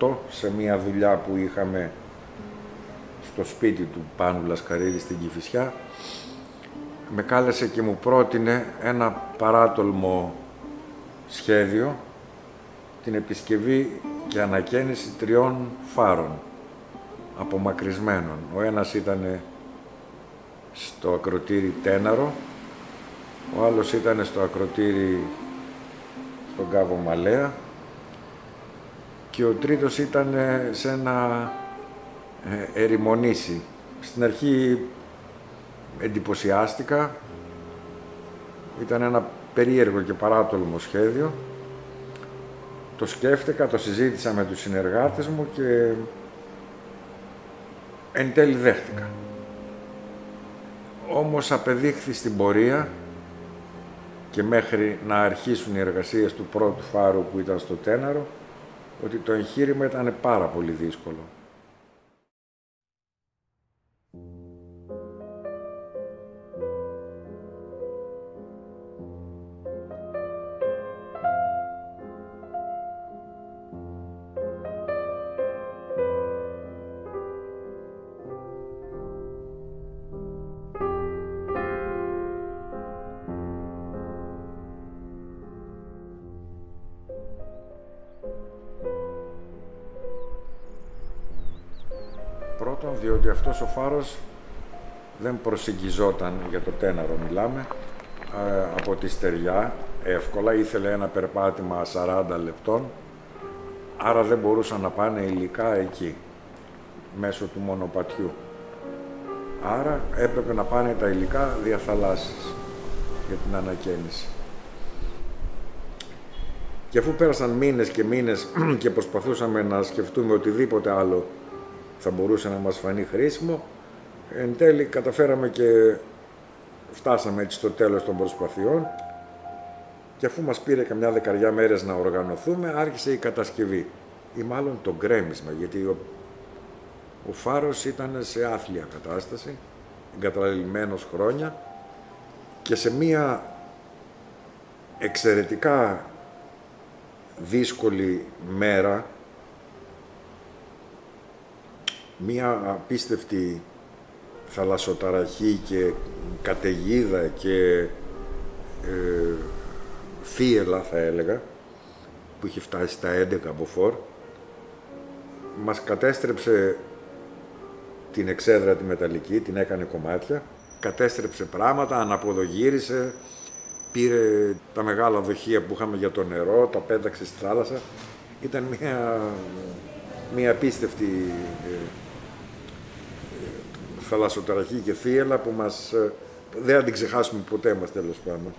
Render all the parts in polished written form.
2008, σε μια δουλειά που είχαμε στο σπίτι του Πάνου Λασκαρίδη στην Κηφισιά, με κάλεσε και μου πρότεινε ένα παράτολμο σχέδιο, την επισκευή και ανακαίνιση 3 φάρων απομακρυσμένων. Ο ένας ήταν στο ακροτήρι Τέναρο, ο άλλος ήταν στο ακροτήρι στον Κάβο Μαλέα και ο τρίτος ήταν σε ένα ερημονήσι. Στην αρχή εντυπωσιάστηκα, ήταν ένα περίεργο και παράτολμο σχέδιο. Το σκέφτηκα, το συζήτησα με τους συνεργάτες μου και εν τέλει δέχτηκα. Όμως απεδείχθη στην πορεία και μέχρι να αρχίσουν οι εργασίες του πρώτου φάρου που ήταν στο Τέναρο, ότι το εγχείρημα ήταν πάρα πολύ δύσκολο. Πρώτον, διότι αυτός ο φάρος δεν προσεγγιζόταν, για το Τέναρο μιλάμε, από τη στεριά εύκολα, ήθελε ένα περπάτημα 40 λεπτών, άρα δεν μπορούσαν να πάνε υλικά εκεί, μέσω του μονοπατιού. Άρα έπρεπε να πάνε τα υλικά διαθαλάσσης για την ανακαίνιση. Και αφού πέρασαν μήνες και μήνες και προσπαθούσαμε να σκεφτούμε οτιδήποτε άλλο θα μπορούσε να μας φανεί χρήσιμο, εν τέλει καταφέραμε και φτάσαμε έτσι στο τέλος των προσπαθειών και αφού μας πήρε καμιά 10 μέρες να οργανωθούμε, άρχισε η κατασκευή ή μάλλον το γκρέμισμα, γιατί ο φάρος ήταν σε άθλια κατάσταση, εγκαταλειμμένος χρόνια και σε μία εξαιρετικά δύσκολη μέρα, μία απίστευτη θαλασσοταραχή και καταιγίδα και θύελλα θα έλεγα, που είχε φτάσει στα 11 μποφόρ, μας κατέστρεψε την εξέδρα τη μεταλλική, την έκανε κομμάτια, κατέστρεψε πράγματα, αναποδογύρισε, πήρε τα μεγάλα δοχεία που είχαμε για το νερό, τα πέταξε στη θάλασσα. Ήταν μία απίστευτη θαλασσοταραχή και θύελλα που δεν θα την ξεχάσουμε ποτέ μας, τέλος πάντων.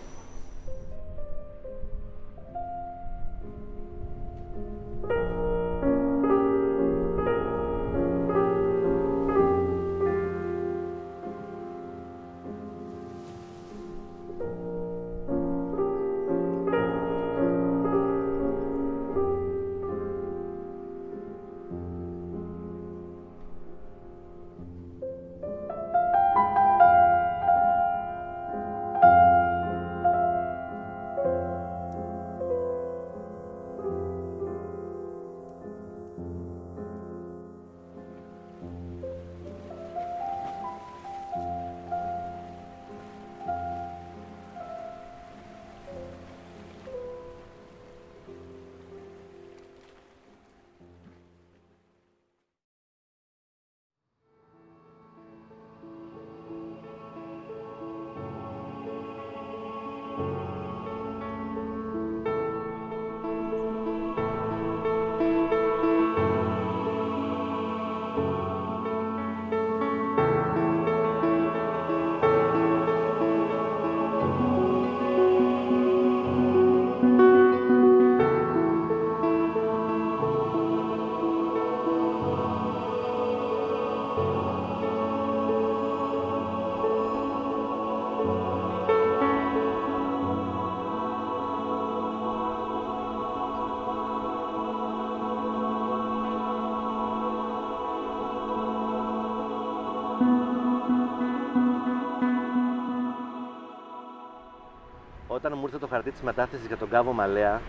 Όταν μου ήρθε το χαρτί της μετάθεσης για τον Κάβο Μαλέα,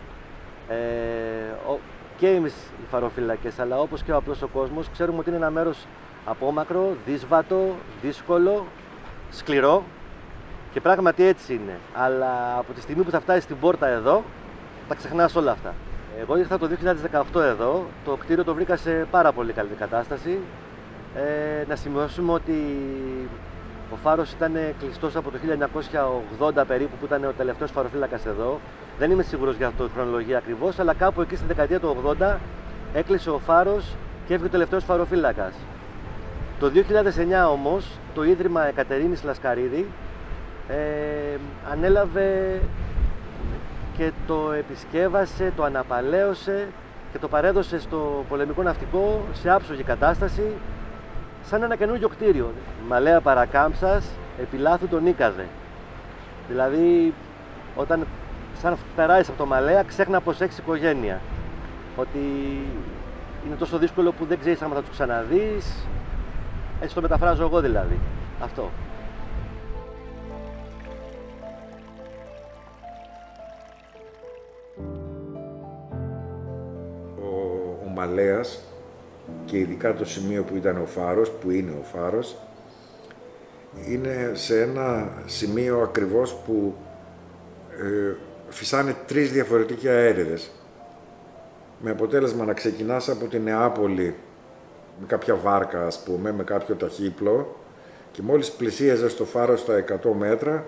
και εμείς οι φαροφύλακες, αλλά όπως και ο απλός ο κόσμος, ξέρουμε ότι είναι ένα μέρος απόμακρο, δύσβατο, δύσκολο, σκληρό και πράγματι έτσι είναι. Αλλά από τη στιγμή που θα φτάσει στην πόρτα εδώ, τα ξεχνάς όλα αυτά. Εγώ ήρθα το 2018 εδώ, το κτίριο το βρήκα σε πάρα πολύ καλή κατάσταση. Να σημειώσουμε ότι ο φάρος ήταν κλειστός από το 1980 περίπου, που ήταν ο τελευταίος φαροφύλακας εδώ. Δεν είμαι σίγουρος για το χρονολογία ακριβώς, αλλά κάπου εκεί στη δεκαετία του 80 έκλεισε ο φάρος και έφυγε ο τελευταίος φαροφύλακας. Το 2009 όμως το Ίδρυμα Εκατερίνης Λασκαρίδη ανέλαβε και το επισκεύασε, το αναπαλαίωσε και το παρέδωσε στο πολεμικό ναυτικό σε άψογη κατάσταση, σαν ένα καινούργιο κτίριο. Μαλαία Παρακάμψας, επί λάθου τον νίκαζε. Δηλαδή, όταν σαν περάσεις από το Μαλαία, ξέχνα πως έχεις οικογένεια. Ότι είναι τόσο δύσκολο που δεν ξέρεις αν θα τους ξαναδείς. Έτσι το μεταφράζω εγώ δηλαδή. Αυτό. Ο Μαλέας και ειδικά το σημείο που ήταν ο φάρος, που είναι ο φάρος, είναι σε ένα σημείο ακριβώς που φυσάνε 3 διαφορετικοί αέριδες. Με αποτέλεσμα να ξεκινάς από την Νεάπολη με κάποια βάρκα, ας πούμε, με κάποιο ταχύπλο, και μόλις πλησίαζε στο φάρο στα 100 μέτρα,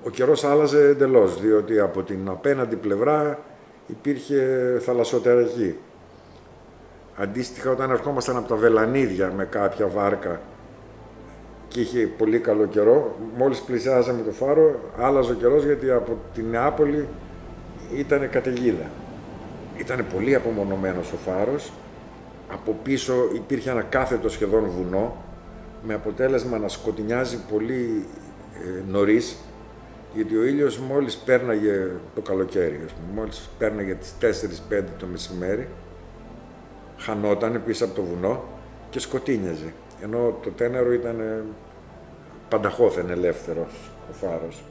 ο καιρός άλλαζε εντελώς, διότι από την απέναντι πλευρά υπήρχε θαλασσοταραχή. Αντίστοιχα, όταν ερχόμασταν από τα Βελανίδια με κάποια βάρκα και είχε πολύ καλό καιρό, μόλις πλησιάζαμε το φάρο, άλλαζε ο καιρός, γιατί από την Νεάπολη ήταν καταιγίδα. Ήταν πολύ απομονωμένος ο φάρος. Από πίσω υπήρχε ένα κάθετο σχεδόν βουνό, με αποτέλεσμα να σκοτεινιάζει πολύ νωρίς, γιατί ο ήλιος μόλις πέρναγε το καλοκαίρι, μόλις πέρναγε τις 4-5 το μεσημέρι, χανόταν πίσω από το βουνό και σκοτίνιαζε. Ενώ το Τένερο ήταν πανταχώθεν ελεύθερος ο φάρος.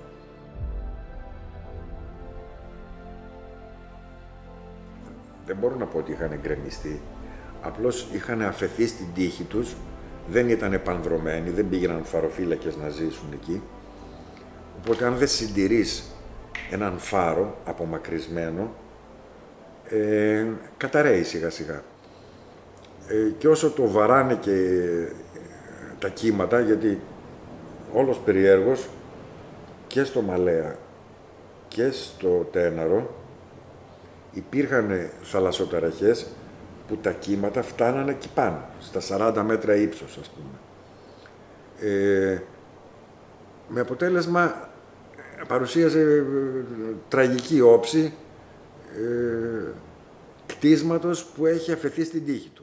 Δεν μπορώ να πω ότι είχαν γκρεμιστεί. Απλώς είχαν αφαιθεί στην τύχη τους, δεν ήταν επανδρωμένοι, δεν πήγαιναν φαροφύλακες να ζήσουν εκεί. Οπότε αν δεν συντηρείς έναν φάρο απομακρυσμένο, καταραίει σιγά σιγά. Και όσο το βαράνε και τα κύματα, γιατί όλος περιέργως και στο Μαλέα και στο Τέναρο υπήρχαν θαλασσοταραχές που τα κύματα φτάνανε εκεί πάνω, στα 40 μέτρα ύψος, ας πούμε. Με αποτέλεσμα παρουσίαζε τραγική όψη κτίσματος που έχει αφαιθεί στην τύχη του.